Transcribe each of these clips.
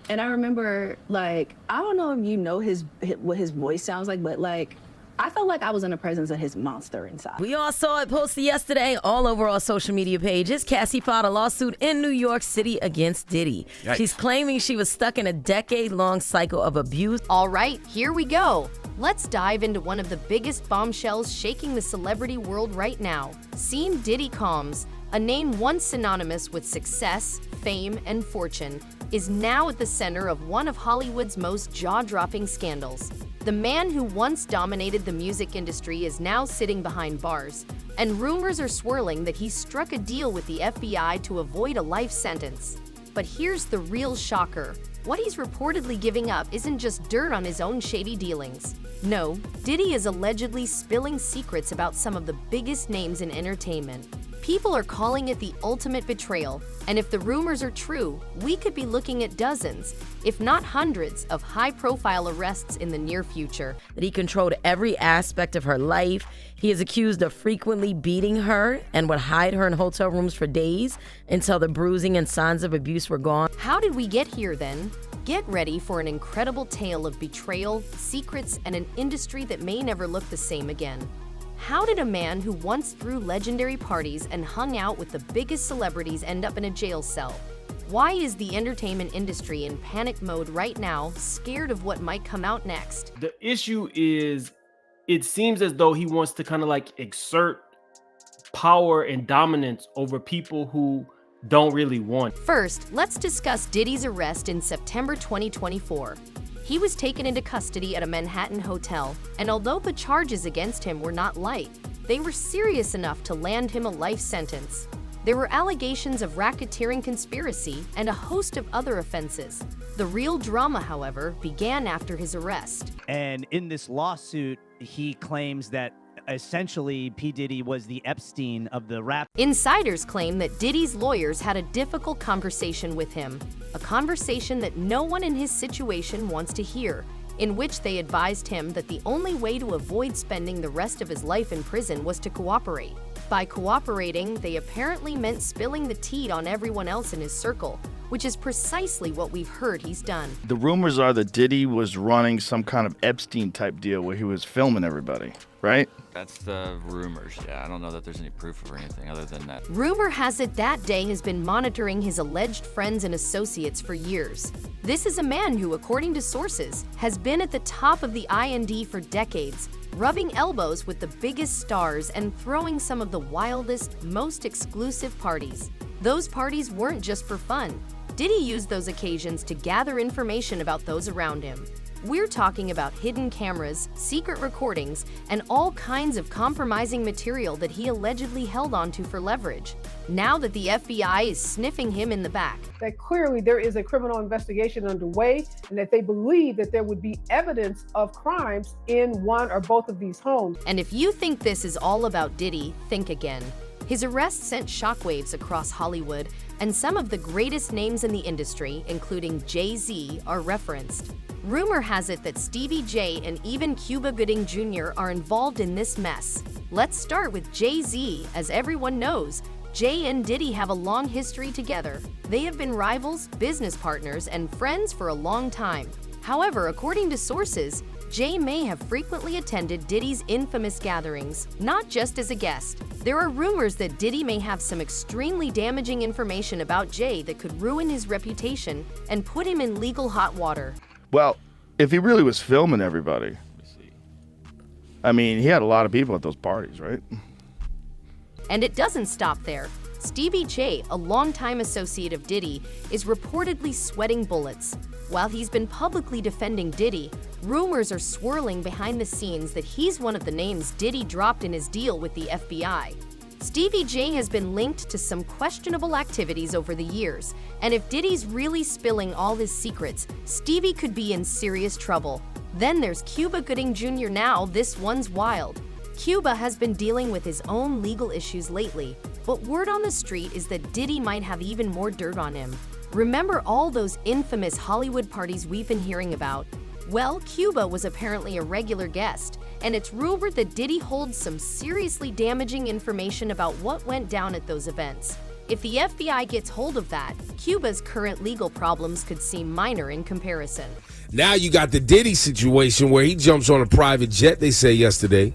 And I remember, like, I don't know if you know what his voice sounds like, but like, I felt like I was in the presence of his monster inside. We all saw it posted yesterday all over our social media pages. Cassie filed a lawsuit in New York City against Diddy. Yikes. She's claiming she was stuck in a decade-long cycle of abuse. All right, here we go. Let's dive into one of the biggest bombshells shaking the celebrity world right now. Seeing Diddy Combs, a name once synonymous with success, fame, and fortune, is now at the center of one of Hollywood's most jaw-dropping scandals. The man who once dominated the music industry is now sitting behind bars, and rumors are swirling that he struck a deal with the FBI to avoid a life sentence. But here's the real shocker. What he's reportedly giving up isn't just dirt on his own shady dealings. No, Diddy is allegedly spilling secrets about some of the biggest names in entertainment. People are calling it the ultimate betrayal, and if the rumors are true, we could be looking at dozens, if not hundreds, of high-profile arrests in the near future. That he controlled every aspect of her life. He is accused of frequently beating her and would hide her in hotel rooms for days until the bruising and signs of abuse were gone. How did we get here then? Get ready for an incredible tale of betrayal, secrets, and an industry that may never look the same again. How did a man who once threw legendary parties and hung out with the biggest celebrities end up in a jail cell? Why is the entertainment industry in panic mode right now, scared of what might come out next? The issue is, it seems as though he wants to kind of like exert power and dominance over people who don't really want. First, let's discuss Diddy's arrest in September 2024. He was taken into custody at a Manhattan hotel, and although the charges against him were not light, they were serious enough to land him a life sentence. There were allegations of racketeering conspiracy and a host of other offenses. The real drama, however, began after his arrest. And in this lawsuit, he claims that essentially P. Diddy was the Epstein of the rap. Insiders claim that Diddy's lawyers had a difficult conversation with him, a conversation that no one in his situation wants to hear, in which they advised him that the only way to avoid spending the rest of his life in prison was to cooperate. By cooperating, they apparently meant spilling the tea on everyone else in his circle, which is precisely what we've heard he's done. The rumors are that Diddy was running some kind of Epstein-type deal where he was filming everybody, right? That's the rumors, yeah. I don't know that there's any proof or anything other than that. Rumor has it that Day has been monitoring his alleged friends and associates for years. This is a man who, according to sources, has been at the top of the IND for decades, rubbing elbows with the biggest stars and throwing some of the wildest, most exclusive parties. Those parties weren't just for fun. Diddy used those occasions to gather information about those around him. We're talking about hidden cameras, secret recordings, and all kinds of compromising material that he allegedly held onto for leverage. Now that the FBI is sniffing him in the back, that clearly there is a criminal investigation underway and that they believe that there would be evidence of crimes in one or both of these homes. And if you think this is all about Diddy, think again. His arrest sent shockwaves across Hollywood, and some of the greatest names in the industry, including Jay-Z, are referenced. Rumor has it that Stevie J and even Cuba Gooding Jr. are involved in this mess. Let's start with Jay-Z. As everyone knows, Jay and Diddy have a long history together. They have been rivals, business partners, and friends for a long time. However, according to sources, Jay may have frequently attended Diddy's infamous gatherings, not just as a guest. There are rumors that Diddy may have some extremely damaging information about Jay that could ruin his reputation and put him in legal hot water. Well, if he really was filming everybody, I mean, he had a lot of people at those parties, right? And it doesn't stop there. Stevie J, a longtime associate of Diddy, is reportedly sweating bullets. While he's been publicly defending Diddy, rumors are swirling behind the scenes that he's one of the names Diddy dropped in his deal with the FBI. Stevie J has been linked to some questionable activities over the years, and if Diddy's really spilling all his secrets, Stevie could be in serious trouble. Then there's Cuba Gooding Jr. Now, this one's wild. Cuba has been dealing with his own legal issues lately, but word on the street is that Diddy might have even more dirt on him. Remember all those infamous Hollywood parties we've been hearing about? Well, Cuba was apparently a regular guest, and it's rumored that Diddy holds some seriously damaging information about what went down at those events. If the FBI gets hold of that, Cuba's current legal problems could seem minor in comparison. Now you got the Diddy situation where he jumps on a private jet, they say yesterday,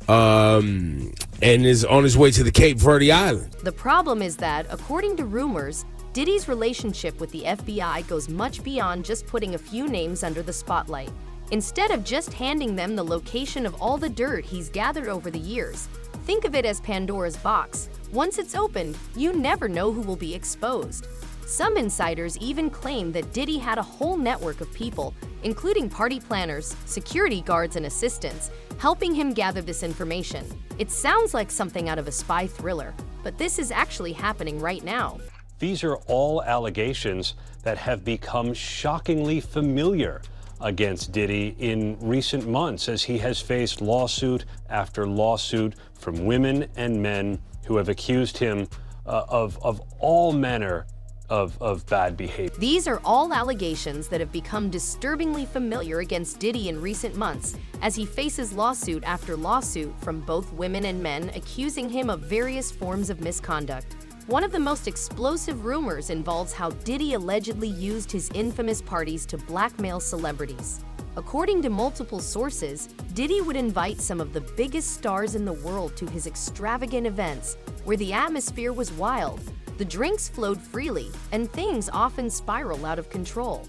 and is on his way to the Cape Verde Island. The problem is that, according to rumors, Diddy's relationship with the FBI goes much beyond just putting a few names under the spotlight. Instead of just handing them the location of all the dirt he's gathered over the years, think of it as Pandora's box. Once it's opened, you never know who will be exposed. Some insiders even claim that Diddy had a whole network of people, including party planners, security guards, and assistants, helping him gather this information. It sounds like something out of a spy thriller, but this is actually happening right now. These are all allegations that have become shockingly familiar against Diddy in recent months, as he has faced lawsuit after lawsuit from women and men who have accused him of all manner of bad behavior. These are all allegations that have become disturbingly familiar against Diddy in recent months, as he faces lawsuit after lawsuit from both women and men accusing him of various forms of misconduct. One of the most explosive rumors involves how Diddy allegedly used his infamous parties to blackmail celebrities. According to multiple sources, Diddy would invite some of the biggest stars in the world to his extravagant events, where the atmosphere was wild, the drinks flowed freely, and things often spiral out of control.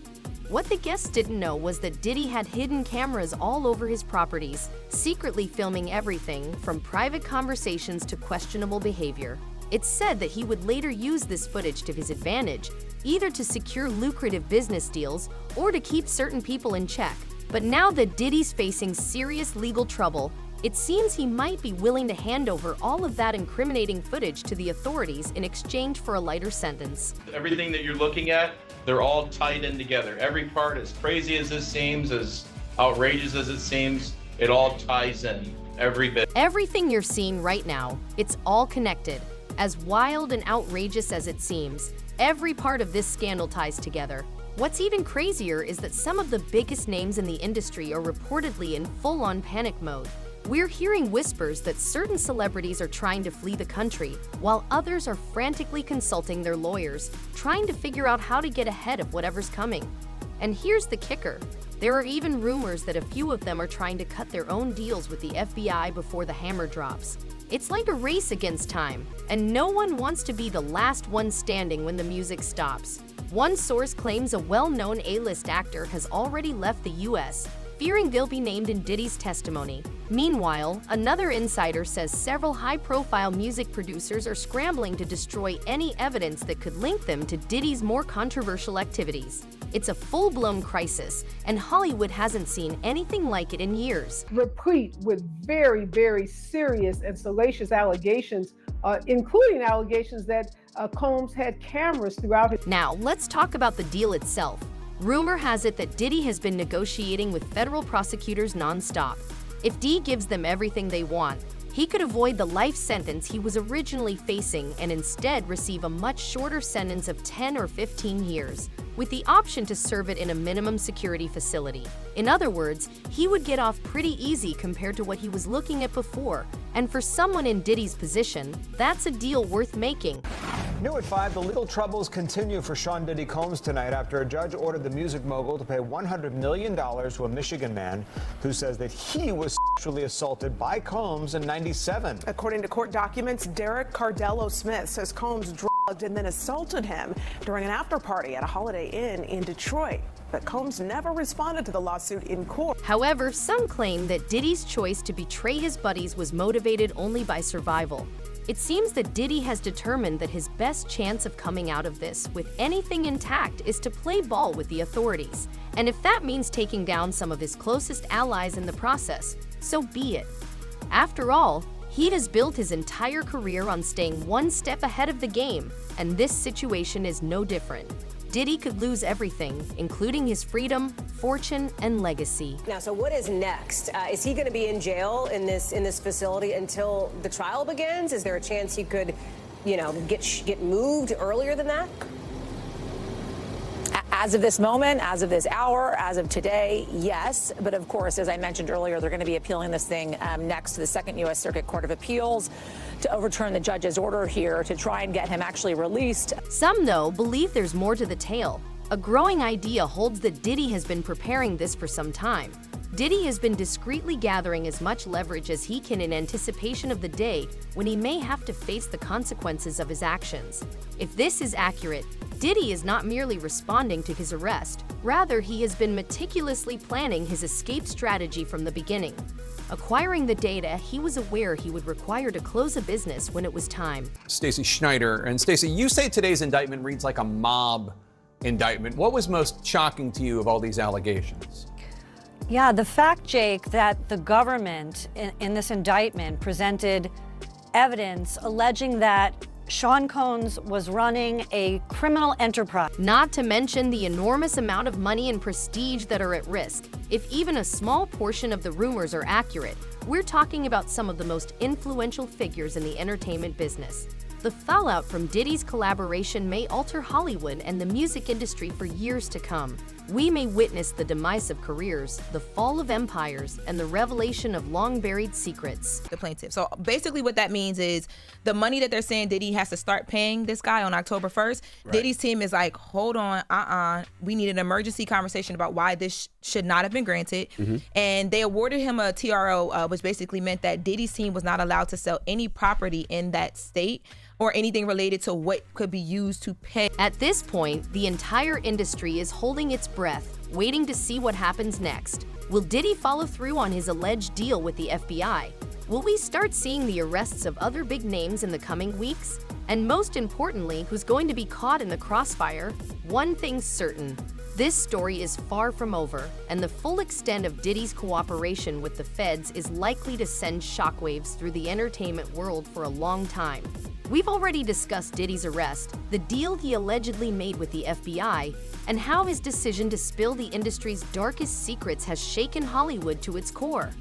What the guests didn't know was that Diddy had hidden cameras all over his properties, secretly filming everything from private conversations to questionable behavior. It's said that he would later use this footage to his advantage, either to secure lucrative business deals or to keep certain people in check. But now that Diddy's facing serious legal trouble, it seems he might be willing to hand over all of that incriminating footage to the authorities in exchange for a lighter sentence. Everything that you're looking at, they're all tied in together. Every part, as crazy as this seems, as outrageous as it seems, it all ties in, every bit. Everything you're seeing right now, it's all connected. As wild and outrageous as it seems, every part of this scandal ties together. What's even crazier is that some of the biggest names in the industry are reportedly in full-on panic mode. We're hearing whispers that certain celebrities are trying to flee the country, while others are frantically consulting their lawyers, trying to figure out how to get ahead of whatever's coming. And here's the kicker. There are even rumors that a few of them are trying to cut their own deals with the FBI before the hammer drops. It's like a race against time, and no one wants to be the last one standing when the music stops. One source claims a well-known A-list actor has already left the U.S., fearing they'll be named in Diddy's testimony. Meanwhile, another insider says several high-profile music producers are scrambling to destroy any evidence that could link them to Diddy's more controversial activities. It's a full-blown crisis, and Hollywood hasn't seen anything like it in years. Replete with very, very serious and salacious allegations, including allegations that Combs had cameras throughout his... Now, let's talk about the deal itself. Rumor has it that Diddy has been negotiating with federal prosecutors nonstop. If D gives them everything they want, he could avoid the life sentence he was originally facing and instead receive a much shorter sentence of 10 or 15 years, with the option to serve it in a minimum security facility. In other words, he would get off pretty easy compared to what he was looking at before, and for someone in Diddy's position, that's a deal worth making. New at 5, the legal troubles continue for Sean Diddy Combs tonight after a judge ordered the music mogul to pay $100 million to a Michigan man who says that he was sexually assaulted by Combs in '97. According to court documents, Derek Cardello Smith says Combs drugged and then assaulted him during an after party at a Holiday Inn in Detroit. But Combs never responded to the lawsuit in court. However, some claim that Diddy's choice to betray his buddies was motivated only by survival. It seems that Diddy has determined that his best chance of coming out of this with anything intact is to play ball with the authorities. And if that means taking down some of his closest allies in the process, so be it. After all, he has built his entire career on staying one step ahead of the game, and this situation is no different. Diddy could lose everything, including his freedom, fortune, and legacy. Now, so what is next? Is he going to be in jail in this facility until the trial begins? Is there a chance he could, get moved earlier than that? As of this moment, as of this hour, as of today, yes. But of course, as I mentioned earlier, they're going to be appealing this thing next to the Second U.S. Circuit Court of Appeals to overturn the judge's order here to try and get him actually released. Some, though, believe there's more to the tale. A growing idea holds that Diddy has been preparing this for some time. Diddy has been discreetly gathering as much leverage as he can in anticipation of the day when he may have to face the consequences of his actions. If this is accurate, Diddy is not merely responding to his arrest. Rather, he has been meticulously planning his escape strategy from the beginning. Acquiring the data, he was aware he would require to close a business when it was time. Stacey Schneider. And Stacey, you say today's indictment reads like a mob indictment. What was most shocking to you of all these allegations? Yeah, the fact, Jake, that the government in this indictment presented evidence alleging that Sean Combs was running a criminal enterprise. Not to mention the enormous amount of money and prestige that are at risk. If even a small portion of the rumors are accurate, we're talking about some of the most influential figures in the entertainment business. The fallout from Diddy's collaboration may alter Hollywood and the music industry for years to come. We may witness the demise of careers, the fall of empires, and the revelation of long-buried secrets. The plaintiff. So basically what that means is the money that they're saying Diddy has to start paying this guy on October 1st, right. Diddy's team is like, hold on, we need an emergency conversation about why this should not have been granted. Mm-hmm. And they awarded him a TRO, which basically meant that Diddy's team was not allowed to sell any property in that state or anything related to what could be used to pay. At this point, the entire industry is holding its breath, waiting to see what happens next. Will Diddy follow through on his alleged deal with the FBI? Will we start seeing the arrests of other big names in the coming weeks? And most importantly, who's going to be caught in the crossfire? One thing's certain. This story is far from over, and the full extent of Diddy's cooperation with the feds is likely to send shockwaves through the entertainment world for a long time. We've already discussed Diddy's arrest, the deal he allegedly made with the FBI, and how his decision to spill the industry's darkest secrets has shaken Hollywood to its core.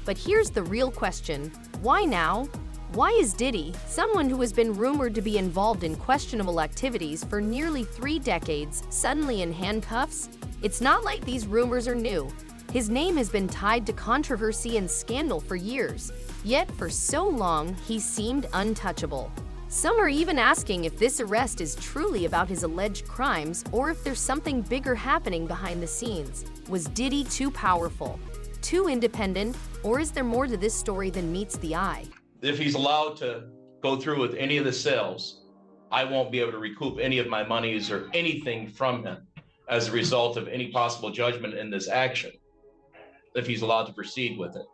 But here's the real question: why now? Why is Diddy, someone who has been rumored to be involved in questionable activities for nearly 3 decades, suddenly in handcuffs? It's not like these rumors are new. His name has been tied to controversy and scandal for years, yet for so long he seemed untouchable. Some are even asking if this arrest is truly about his alleged crimes or if there's something bigger happening behind the scenes. Was Diddy too powerful, too independent, or is there more to this story than meets the eye? If he's allowed to go through with any of the sales, I won't be able to recoup any of my monies or anything from him as a result of any possible judgment in this action, if he's allowed to proceed with it.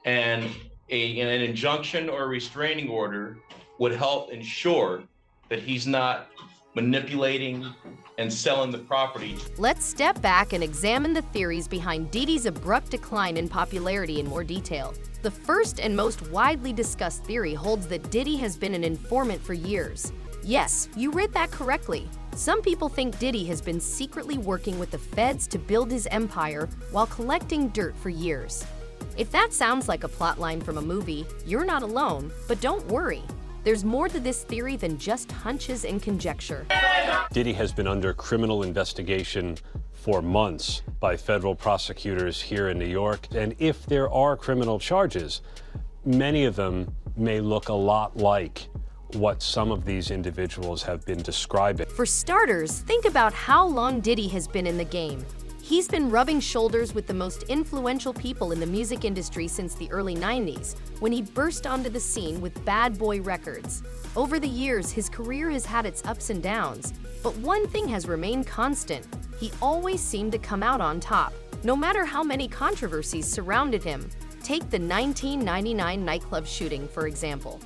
And an injunction or a restraining order would help ensure that he's not manipulating and selling the property. Let's step back and examine the theories behind Diddy's abrupt decline in popularity in more detail. The first and most widely discussed theory holds that Diddy has been an informant for years. Yes, you read that correctly. Some people think Diddy has been secretly working with the feds to build his empire while collecting dirt for years. If that sounds like a plotline from a movie, you're not alone, but don't worry. There's more to this theory than just hunches and conjecture. Diddy has been under criminal investigation for months by federal prosecutors here in New York. And if there are criminal charges, many of them may look a lot like what some of these individuals have been describing. For starters, think about how long Diddy has been in the game. He's been rubbing shoulders with the most influential people in the music industry since the early 90s, when he burst onto the scene with Bad Boy Records. Over the years, his career has had its ups and downs, but one thing has remained constant. He always seemed to come out on top, no matter how many controversies surrounded him. Take the 1999 nightclub shooting, for example.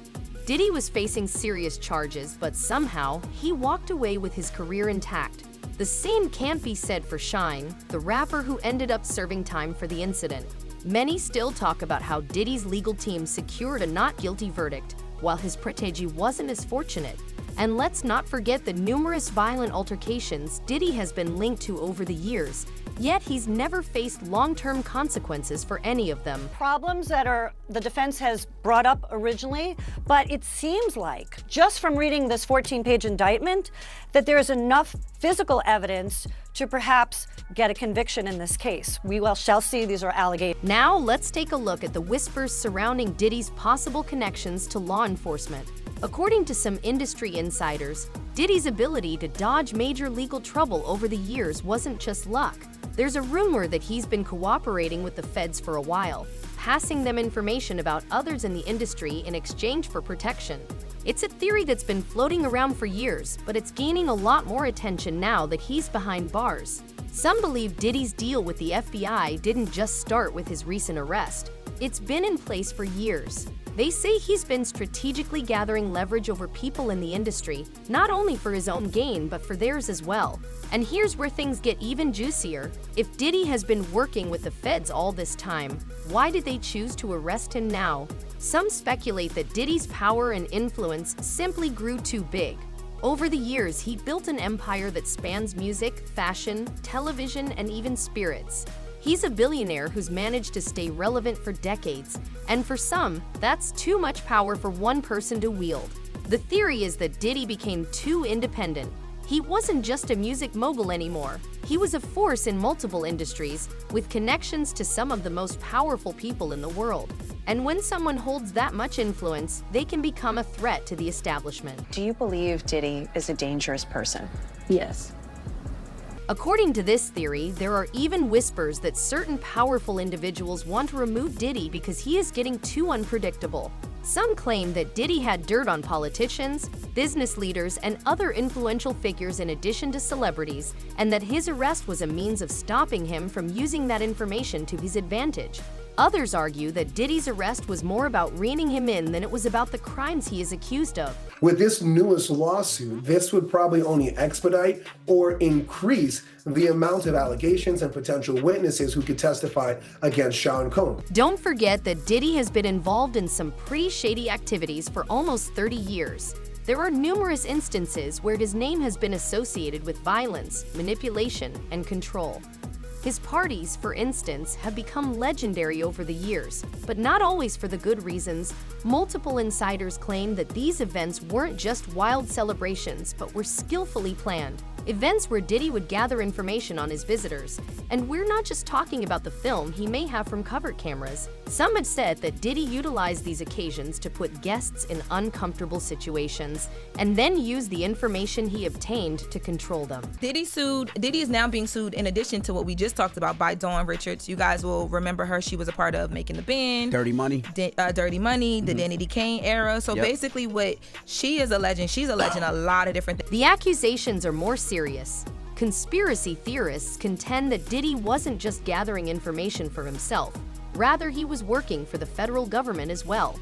Diddy was facing serious charges, but somehow, he walked away with his career intact. The same can't be said for Shine, the rapper who ended up serving time for the incident. Many still talk about how Diddy's legal team secured a not guilty verdict, while his protégé wasn't as fortunate. And let's not forget the numerous violent altercations Diddy has been linked to over the years, yet he's never faced long-term consequences for any of them. Problems that the defense has brought up originally, but it seems like, just from reading this 14-page indictment, that there is enough physical evidence to perhaps get a conviction in this case. We shall see. These are allegations. Now let's take a look at the whispers surrounding Diddy's possible connections to law enforcement. According to some industry insiders, Diddy's ability to dodge major legal trouble over the years wasn't just luck. There's a rumor that he's been cooperating with the feds for a while, passing them information about others in the industry in exchange for protection. It's a theory that's been floating around for years, but it's gaining a lot more attention now that he's behind bars. Some believe Diddy's deal with the FBI didn't just start with his recent arrest. It's been in place for years. They say he's been strategically gathering leverage over people in the industry, not only for his own gain, but for theirs as well. And here's where things get even juicier. If Diddy has been working with the feds all this time, why did they choose to arrest him now? Some speculate that Diddy's power and influence simply grew too big. Over the years, he built an empire that spans music, fashion, television, and even spirits. He's a billionaire who's managed to stay relevant for decades, and for some, that's too much power for one person to wield. The theory is that Diddy became too independent. He wasn't just a music mogul anymore. He was a force in multiple industries, with connections to some of the most powerful people in the world. And when someone holds that much influence, they can become a threat to the establishment. Do you believe Diddy is a dangerous person? Yes. According to this theory, there are even whispers that certain powerful individuals want to remove Diddy because he is getting too unpredictable. Some claim that Diddy had dirt on politicians, business leaders, and other influential figures in addition to celebrities, and that his arrest was a means of stopping him from using that information to his advantage. Others argue that Diddy's arrest was more about reining him in than it was about the crimes he is accused of. With this newest lawsuit, this would probably only expedite or increase the amount of allegations and potential witnesses who could testify against Sean Combs. Don't forget that Diddy has been involved in some pretty shady activities for almost 30 years. There are numerous instances where his name has been associated with violence, manipulation, and control. His parties, for instance, have become legendary over the years, but not always for the good reasons. Multiple insiders claim that these events weren't just wild celebrations, but were skillfully planned. Events where Diddy would gather information on his visitors. And we're not just talking about the film he may have from covert cameras. Some have said that Diddy utilized these occasions to put guests in uncomfortable situations and then use the information he obtained to control them. Diddy is now being sued in addition to what we just talked about by Dawn Richards. You guys will remember her. She was a part of Making the Band. Dirty Money. Dirty Money, the Danny Kane era. So basically what she is alleging, she's alleging a lot of different things. The accusations are more serious. Conspiracy theorists contend that Diddy wasn't just gathering information for himself. Rather, he was working for the federal government as well.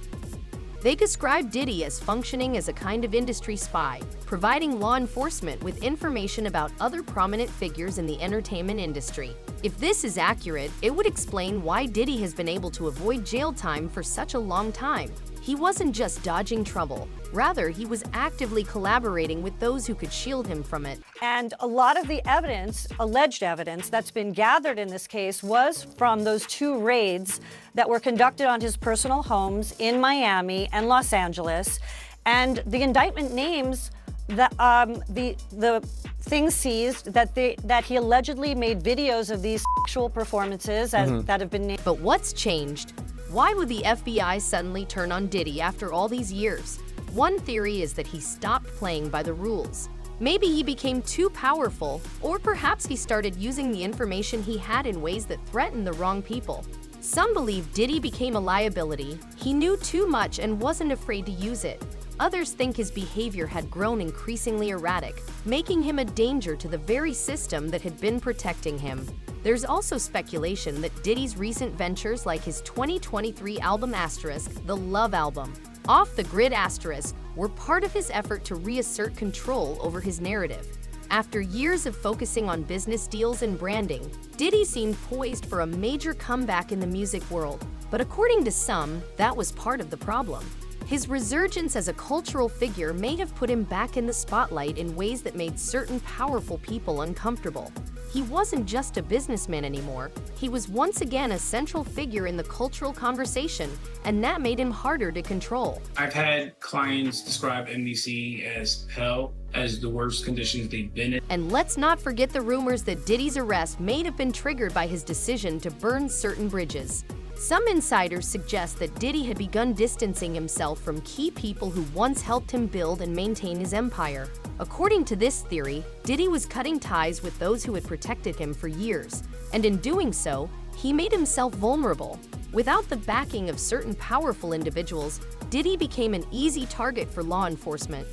They describe Diddy as functioning as a kind of industry spy, providing law enforcement with information about other prominent figures in the entertainment industry. If this is accurate, it would explain why Diddy has been able to avoid jail time for such a long time. He wasn't just dodging trouble. Rather, he was actively collaborating with those who could shield him from it. And a lot of the evidence, alleged evidence, that's been gathered in this case was from those two raids that were conducted on his personal homes in Miami and Los Angeles. And the indictment names the things seized that he allegedly made videos of these sexual performances that have been named. But what's changed? Why would the FBI suddenly turn on Diddy after all these years? One theory is that he stopped playing by the rules. Maybe he became too powerful, or perhaps he started using the information he had in ways that threatened the wrong people. Some believe Diddy became a liability. He knew too much and wasn't afraid to use it. Others think his behavior had grown increasingly erratic, making him a danger to the very system that had been protecting him. There's also speculation that Diddy's recent ventures, like his 2023 album Asterisk, the Love Album, Off the Grid Asterisk, were part of his effort to reassert control over his narrative. After years of focusing on business deals and branding, Diddy seemed poised for a major comeback in the music world. But according to some, that was part of the problem. His resurgence as a cultural figure may have put him back in the spotlight in ways that made certain powerful people uncomfortable. he wasn't just a businessman anymore. He was once again a central figure in the cultural conversation, and that made him harder to control. I've had clients describe NBC as hell, as the worst conditions they've been in. And let's not forget the rumors that Diddy's arrest may have been triggered by his decision to burn certain bridges. Some insiders suggest that Diddy had begun distancing himself from key people who once helped him build and maintain his empire. According to this theory, Diddy was cutting ties with those who had protected him for years, and in doing so, he made himself vulnerable. Without the backing of certain powerful individuals, Diddy became an easy target for law enforcement.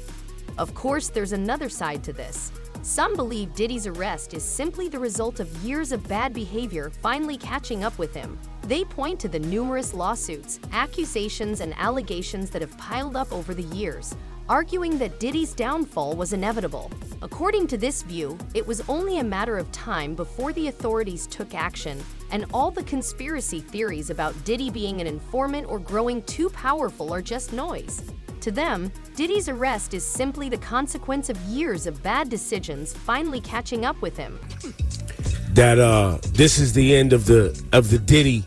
Of course, there's another side to this. Some believe Diddy's arrest is simply the result of years of bad behavior finally catching up with him. They point to the numerous lawsuits, accusations, and allegations that have piled up over the years, arguing that Diddy's downfall was inevitable. According to this view, it was only a matter of time before the authorities took action, and all the conspiracy theories about Diddy being an informant or growing too powerful are just noise. To them, Diddy's arrest is simply the consequence of years of bad decisions finally catching up with him. That this is the end of the Diddy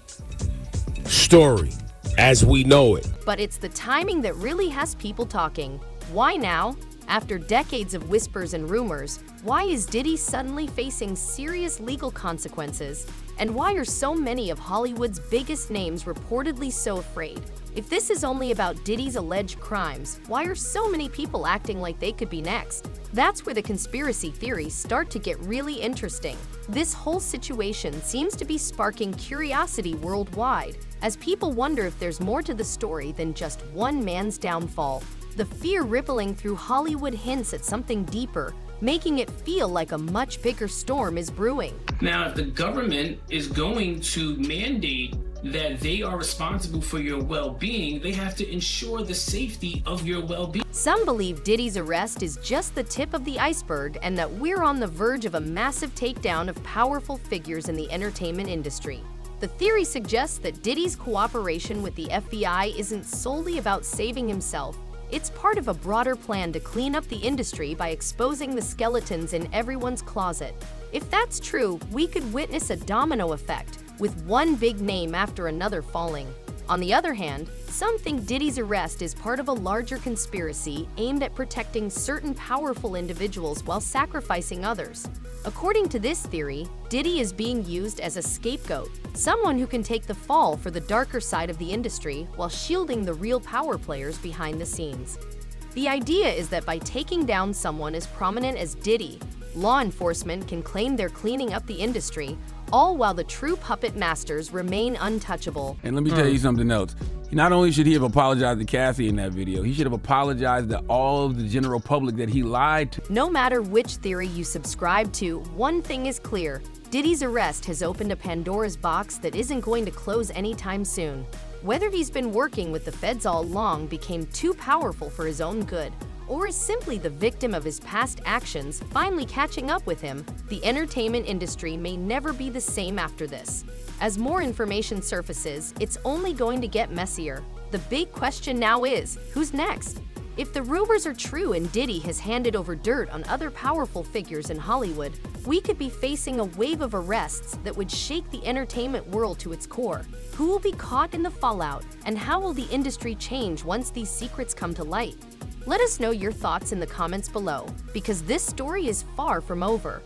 story as we know it. But it's the timing that really has people talking. Why now? After decades of whispers and rumors, why is Diddy suddenly facing serious legal consequences? And why are so many of Hollywood's biggest names reportedly so afraid? If this is only about Diddy's alleged crimes, why are so many people acting like they could be next? That's where the conspiracy theories start to get really interesting. This whole situation seems to be sparking curiosity worldwide, as people wonder if there's more to the story than just one man's downfall. The fear rippling through Hollywood hints at something deeper, making it feel like a much bigger storm is brewing. Now, if the government is going to mandate that they are responsible for your well-being, they have to ensure the safety of your well-being. Some believe Diddy's arrest is just the tip of the iceberg and that we're on the verge of a massive takedown of powerful figures in the entertainment industry. The theory suggests that Diddy's cooperation with the FBI isn't solely about saving himself. It's part of a broader plan to clean up the industry by exposing the skeletons in everyone's closet. If that's true, we could witness a domino effect, with one big name after another falling. On the other hand, some think Diddy's arrest is part of a larger conspiracy aimed at protecting certain powerful individuals while sacrificing others. According to this theory, Diddy is being used as a scapegoat, someone who can take the fall for the darker side of the industry while shielding the real power players behind the scenes. The idea is that by taking down someone as prominent as Diddy, law enforcement can claim they're cleaning up the industry, all while the true puppet masters remain untouchable. And let me tell you something else. Not only should he have apologized to Cassie in that video, he should have apologized to all of the general public that he lied to. No matter which theory you subscribe to, one thing is clear. Diddy's arrest has opened a Pandora's box that isn't going to close anytime soon. Whether he's been working with the feds all along, became too powerful for his own good, or is simply the victim of his past actions finally catching up with him, the entertainment industry may never be the same after this. As more information surfaces, it's only going to get messier. The big question now is, who's next? If the rumors are true and Diddy has handed over dirt on other powerful figures in Hollywood, we could be facing a wave of arrests that would shake the entertainment world to its core. Who will be caught in the fallout, and how will the industry change once these secrets come to light? Let us know your thoughts in the comments below, because this story is far from over.